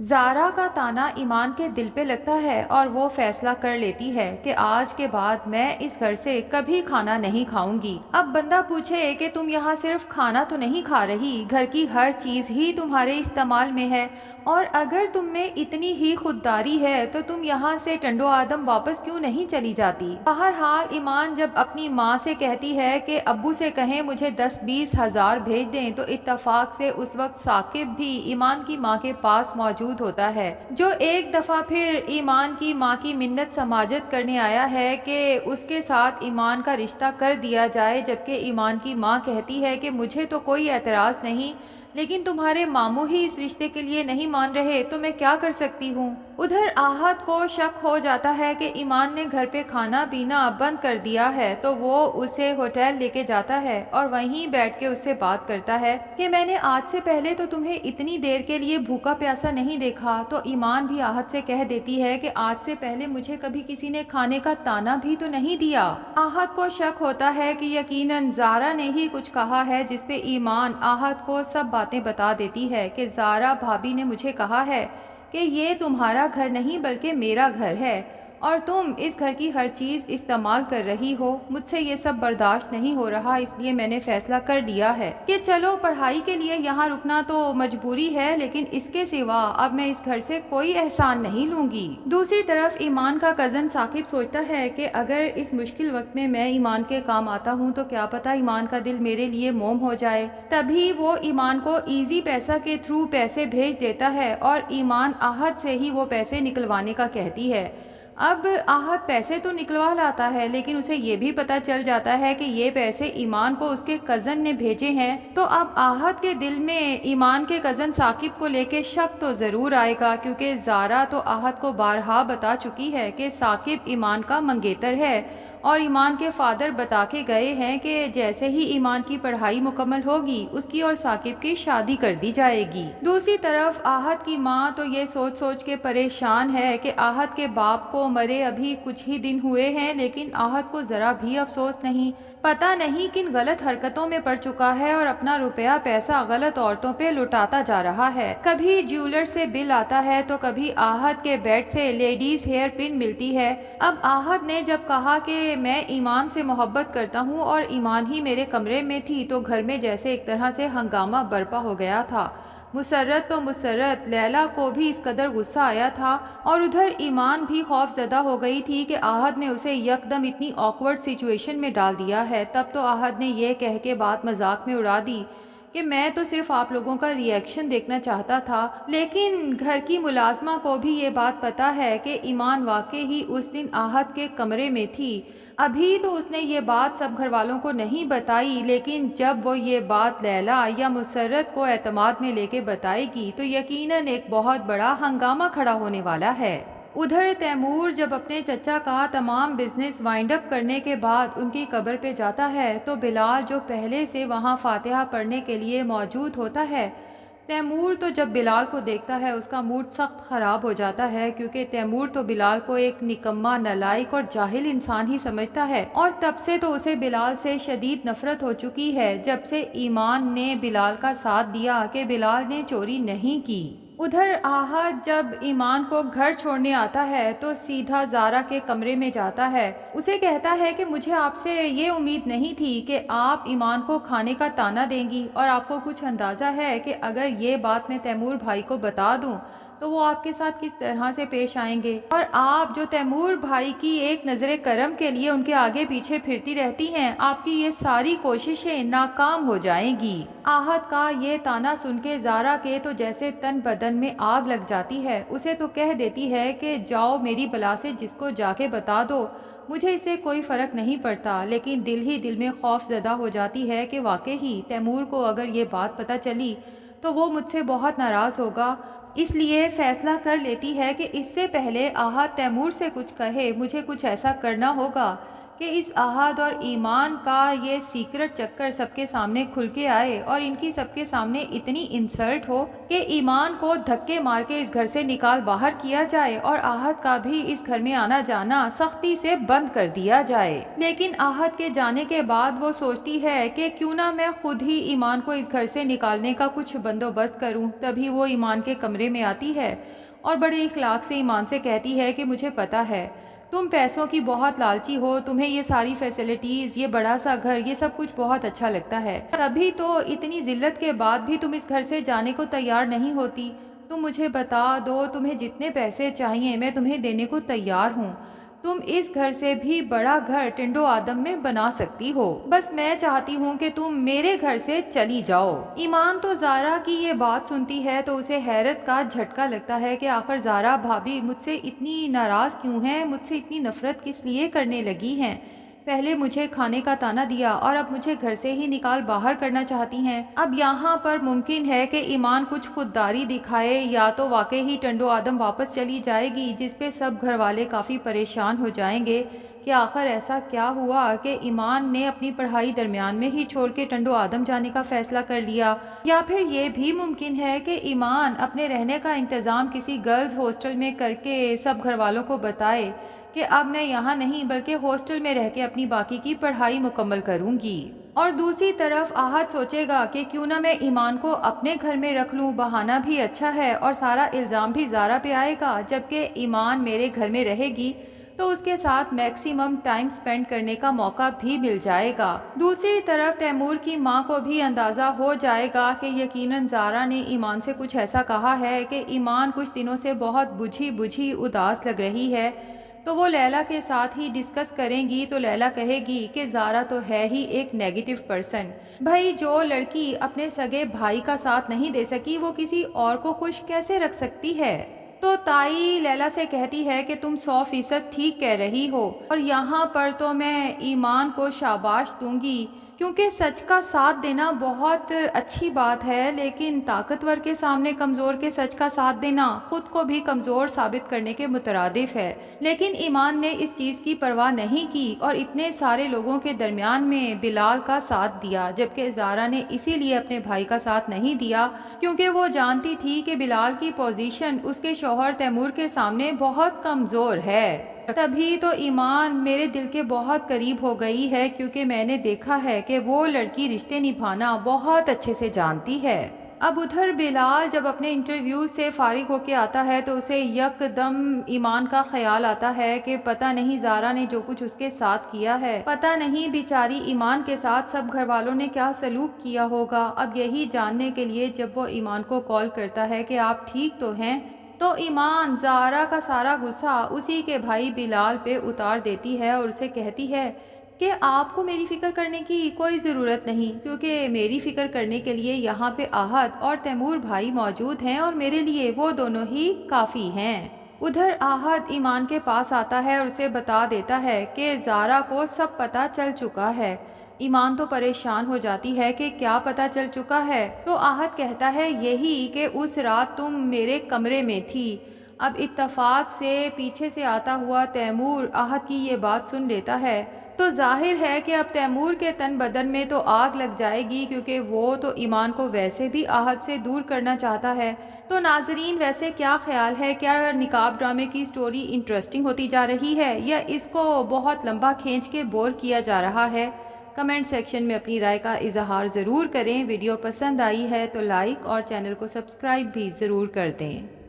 زارا کا طعنہ ایمان کے دل پہ لگتا ہے اور وہ فیصلہ کر لیتی ہے کہ آج کے بعد میں اس گھر سے کبھی کھانا نہیں کھاؤں گی۔ اب بندہ پوچھے کہ تم یہاں صرف کھانا تو نہیں کھا رہی، گھر کی ہر چیز ہی تمہارے استعمال میں ہے، اور اگر تم میں اتنی ہی خودداری ہے تو تم یہاں سے ٹنڈو آدم واپس کیوں نہیں چلی جاتی؟ بہرحال ایمان جب اپنی ماں سے کہتی ہے کہ ابو سے کہیں مجھے 10-20 ہزار بھیج دیں، تو اتفاق سے اس وقت ثاقب بھی ایمان کی ماں کے پاس موجود ہوتا ہے، جو ایک دفعہ پھر ایمان کی ماں کی منت سماجت کرنے آیا ہے کہ اس کے ساتھ ایمان کا رشتہ کر دیا جائے، جبکہ ایمان کی ماں کہتی ہے کہ مجھے تو کوئی اعتراض نہیں، لیکن تمہارے ماموں ہی اس رشتے کے لیے نہیں مان رہے تو میں کیا کر سکتی ہوں؟ ادھر آہت کو شک ہو جاتا ہے کہ ایمان نے گھر پہ کھانا پینا بند کر دیا ہے، تو وہ اسے ہوٹل لے کے جاتا ہے اور وہیں بیٹھ کے اس سے بات کرتا ہے کہ میں نے آج سے پہلے تو تمہیں اتنی دیر کے لیے بھوکا پیاسا نہیں دیکھا۔ تو ایمان بھی آہت سے کہہ دیتی ہے کہ آج سے پہلے مجھے کبھی کسی نے کھانے کا طعنہ بھی تو نہیں دیا۔ آہت کو شک ہوتا ہے کہ یقیناً زارا نے ہی کچھ کہا ہے، جس پہ ایمان آہت کو سب باتیں بتا دیتی ہے کہ زارا بھابی نے مجھے کہا ہے کہ یہ تمہارا گھر نہیں بلکہ میرا گھر ہے اور تم اس گھر کی ہر چیز استعمال کر رہی ہو، مجھ سے یہ سب برداشت نہیں ہو رہا، اس لیے میں نے فیصلہ کر لیا ہے کہ چلو پڑھائی کے لیے یہاں رکنا تو مجبوری ہے، لیکن اس کے سوا اب میں اس گھر سے کوئی احسان نہیں لوں گی۔ دوسری طرف ایمان کا کزن ثاقب سوچتا ہے کہ اگر اس مشکل وقت میں ایمان کے کام آتا ہوں تو کیا پتہ ایمان کا دل میرے لیے موم ہو جائے۔ تبھی وہ ایمان کو ایزی پیسہ کے تھرو پیسے بھیج دیتا ہے اور ایمان آہت سے ہی وہ پیسے نکلوانے کا کہتی ہے۔ اب آہت پیسے تو نکلوا لاتا ہے، لیکن اسے یہ بھی پتہ چل جاتا ہے کہ یہ پیسے ایمان کو اس کے کزن نے بھیجے ہیں، تو اب آہت کے دل میں ایمان کے کزن ثاقب کو لے کے شک تو ضرور آئے گا، کیونکہ زارا تو آہت کو بارہا بتا چکی ہے کہ ثاقب ایمان کا منگیتر ہے، اور ایمان کے فادر بتا کے گئے ہیں کہ جیسے ہی ایمان کی پڑھائی مکمل ہوگی اس کی اور ثاقب کی شادی کر دی جائے گی۔ دوسری طرف آہت کی ماں تو یہ سوچ سوچ کے پریشان ہے کہ آہت کے باپ کو مرے ابھی کچھ ہی دن ہوئے ہیں، لیکن آہت کو ذرا بھی افسوس نہیں، پتہ نہیں کن غلط حرکتوں میں پڑ چکا ہے اور اپنا روپیہ پیسہ غلط عورتوں پہ لٹاتا جا رہا ہے۔ کبھی جیولر سے بل آتا ہے تو کبھی آہت کے بیڈ سے لیڈیز ہیئر پن ملتی ہے۔ اب آہت نے جب کہا کہ میں ایمان سے محبت کرتا ہوں اور ایمان ہی میرے کمرے میں تھی، تو گھر میں جیسے ایک طرح سے ہنگامہ برپا ہو گیا تھا۔ مسرت تو مسرت، لیلا کو بھی اس قدر غصہ آیا تھا اور ادھر ایمان بھی خوف زدہ ہو گئی تھی کہ آہت نے اسے یکدم اتنی آکورڈ سچویشن میں ڈال دیا ہے۔ تب تو آہت نے یہ کہہ کے بات مذاق میں اڑا دی کہ میں تو صرف آپ لوگوں کا ری ایکشن دیکھنا چاہتا تھا، لیکن گھر کی ملازمہ کو بھی یہ بات پتہ ہے کہ ایمان واقعی ہی اس دن آہت کے کمرے میں تھی۔ ابھی تو اس نے یہ بات سب گھر والوں کو نہیں بتائی، لیکن جب وہ یہ بات لیلا یا مسرت کو اعتماد میں لے کے بتائے گی تو یقیناً ایک بہت بڑا ہنگامہ کھڑا ہونے والا ہے۔ ادھر تیمور جب اپنے چچا کا تمام بزنس وائنڈ اپ کرنے کے بعد ان کی قبر پہ جاتا ہے تو بلال جو پہلے سے وہاں فاتحہ پڑھنے کے لیے موجود ہوتا ہے، تیمور تو جب بلال کو دیکھتا ہے اس کا موڈ سخت خراب ہو جاتا ہے، کیونکہ تیمور تو بلال کو ایک نکما، نالائق اور جاہل انسان ہی سمجھتا ہے، اور تب سے تو اسے بلال سے شدید نفرت ہو چکی ہے جب سے ایمان نے بلال کا ساتھ دیا کہ بلال نے چوری نہیں کی۔ ادھر آہت جب ایمان کو گھر چھوڑنے آتا ہے تو سیدھا زارا کے کمرے میں جاتا ہے، اسے کہتا ہے کہ مجھے آپ سے یہ امید نہیں تھی کہ آپ ایمان کو کھانے کا طعنہ دیں گی، اور آپ کو کچھ اندازہ ہے کہ اگر یہ بات میں تیمور بھائی کو بتا دوں تو وہ آپ کے ساتھ کس طرح سے پیش آئیں گے، اور آپ جو تیمور بھائی کی ایک نظر کرم کے لیے ان کے آگے پیچھے پھرتی رہتی ہیں، آپ کی یہ ساری کوششیں ناکام ہو جائیں گی۔ آہت کا یہ طعنہ سن کے زارا کے تو جیسے تن بدن میں آگ لگ جاتی ہے، اسے تو کہہ دیتی ہے کہ جاؤ میری بلا سے جس کو جا کے بتا دو، مجھے اس سے کوئی فرق نہیں پڑتا، لیکن دل ہی دل میں خوف زدہ ہو جاتی ہے کہ واقعی تیمور کو اگر یہ بات پتہ چلی تو وہ مجھ سے بہت ناراض ہوگا، اس لیے فیصلہ کر لیتی ہے کہ اس سے پہلے آہت تیمور سے کچھ کہے مجھے کچھ ایسا کرنا ہوگا کہ اس احد اور ایمان کا یہ سیکرٹ چکر سب کے سامنے کھل کے آئے اور ان کی سب کے سامنے اتنی انسلٹ ہو کہ ایمان کو دھکے مار کے اس گھر سے نکال باہر کیا جائے اور احد کا بھی اس گھر میں آنا جانا سختی سے بند کر دیا جائے۔ لیکن احد کے جانے کے بعد وہ سوچتی ہے کہ کیوں نہ میں خود ہی ایمان کو اس گھر سے نکالنے کا کچھ بندوبست کروں۔ تبھی وہ ایمان کے کمرے میں آتی ہے اور بڑے اخلاق سے ایمان سے کہتی ہے کہ مجھے پتا ہے تم پیسوں کی بہت لالچی ہو، تمہیں یہ ساری فیسلٹیز، یہ بڑا سا گھر، یہ سب کچھ بہت اچھا لگتا ہے، تبھی تو اتنی ذلت کے بعد بھی تم اس گھر سے جانے کو تیار نہیں ہوتی۔ تم مجھے بتا دو، تمہیں جتنے پیسے چاہیے میں تمہیں دینے کو تیار ہوں۔ تم اس گھر سے بھی بڑا گھر ٹنڈو آدم میں بنا سکتی ہو، بس میں چاہتی ہوں کہ تم میرے گھر سے چلی جاؤ۔ ایمان تو زارا کی یہ بات سنتی ہے تو اسے حیرت کا جھٹکا لگتا ہے کہ آخر زارا بھابھی مجھ سے اتنی ناراض کیوں ہیں، مجھ سے اتنی نفرت کس لیے کرنے لگی ہیں؟ پہلے مجھے کھانے کا تانا دیا اور اب مجھے گھر سے ہی نکال باہر کرنا چاہتی ہیں۔ اب یہاں پر ممکن ہے کہ ایمان کچھ خودداری دکھائے، یا تو واقعی ہی ٹنڈو آدم واپس چلی جائے گی، جس پہ سب گھر والے کافی پریشان ہو جائیں گے کہ آخر ایسا کیا ہوا کہ ایمان نے اپنی پڑھائی درمیان میں ہی چھوڑ کے ٹنڈو آدم جانے کا فیصلہ کر لیا، یا پھر یہ بھی ممکن ہے کہ ایمان اپنے رہنے کا انتظام کسی گرلز ہاسٹل میں کر کے سب گھر والوں کو بتائے کہ اب میں یہاں نہیں بلکہ ہاسٹل میں رہ کے اپنی باقی کی پڑھائی مکمل کروں گی۔ اور دوسری طرف احد سوچے گا کہ کیوں نہ میں ایمان کو اپنے گھر میں رکھ لوں، بہانہ بھی اچھا ہے اور سارا الزام بھی زارا پہ آئے گا، جبکہ ایمان میرے گھر میں رہے گی تو اس کے ساتھ میکسیمم ٹائم سپینڈ کرنے کا موقع بھی مل جائے گا۔ دوسری طرف تیمور کی ماں کو بھی اندازہ ہو جائے گا کہ یقیناً زارا نے ایمان سے کچھ ایسا کہا ہے کہ ایمان کچھ دنوں سے بہت بجھی اداس لگ رہی ہے، تو وہ لیلا کے ساتھ ہی ڈسکس کریں گی تو لیلا کہے گی کہ زارا تو ہے ہی ایک نیگیٹو پرسن، بھائی جو لڑکی اپنے سگے بھائی کا ساتھ نہیں دے سکی وہ کسی اور کو خوش کیسے رکھ سکتی ہے؟ تو تائی لیلا سے کہتی ہے کہ تم 100% ٹھیک کہہ رہی ہو، اور یہاں پر تو میں ایمان کو شاباش دوں گی کیونکہ سچ کا ساتھ دینا بہت اچھی بات ہے، لیکن طاقتور کے سامنے کمزور کے سچ کا ساتھ دینا خود کو بھی کمزور ثابت کرنے کے مترادف ہے۔ لیکن ایمان نے اس چیز کی پرواہ نہیں کی اور اتنے سارے لوگوں کے درمیان میں بلال کا ساتھ دیا، جبکہ زارا نے اسی لیے اپنے بھائی کا ساتھ نہیں دیا کیونکہ وہ جانتی تھی کہ بلال کی پوزیشن اس کے شوہر تیمور کے سامنے بہت کمزور ہے۔ تبھی تو ایمان میرے دل کے بہت قریب ہو گئی ہے کیونکہ میں نے دیکھا ہے کہ وہ لڑکی رشتے نبھانا بہت اچھے سے جانتی ہے۔ اب ادھر بلال جب اپنے انٹرویو سے فارغ ہو کے آتا ہے تو اسے یک دم ایمان کا خیال آتا ہے کہ پتہ نہیں زارا نے جو کچھ اس کے ساتھ کیا ہے، پتہ نہیں بیچاری ایمان کے ساتھ سب گھر والوں نے کیا سلوک کیا ہوگا۔ اب یہی جاننے کے لیے جب وہ ایمان کو کال کرتا ہے کہ آپ ٹھیک تو ہیں، تو ایمان زارا کا سارا غصہ اسی کے بھائی بلال پہ اتار دیتی ہے اور اسے کہتی ہے کہ آپ کو میری فکر کرنے کی کوئی ضرورت نہیں، کیونکہ میری فکر کرنے کے لیے یہاں پہ احد اور تیمور بھائی موجود ہیں اور میرے لیے وہ دونوں ہی کافی ہیں۔ ادھر احد ایمان کے پاس آتا ہے اور اسے بتا دیتا ہے کہ زارا کو سب پتہ چل چکا ہے۔ ایمان تو پریشان ہو جاتی ہے کہ کیا پتہ چل چکا ہے، تو احد کہتا ہے یہی کہ اس رات تم میرے کمرے میں تھی۔ اب اتفاق سے پیچھے سے آتا ہوا تیمور احد کی یہ بات سن لیتا ہے تو ظاہر ہے کہ اب تیمور کے تن بدن میں تو آگ لگ جائے گی، کیونکہ وہ تو ایمان کو ویسے بھی احد سے دور کرنا چاہتا ہے۔ تو ناظرین ویسے کیا خیال ہے، کیا نقاب ڈرامے کی سٹوری انٹرسٹنگ ہوتی جا رہی ہے یا اس کو بہت لمبا کھینچ کے بور کیا جا رہا ہے؟ کمنٹ سیکشن میں اپنی رائے کا اظہار ضرور کریں۔ ویڈیو پسند آئی ہے تو لائک اور چینل کو سبسکرائب بھی ضرور کر دیں۔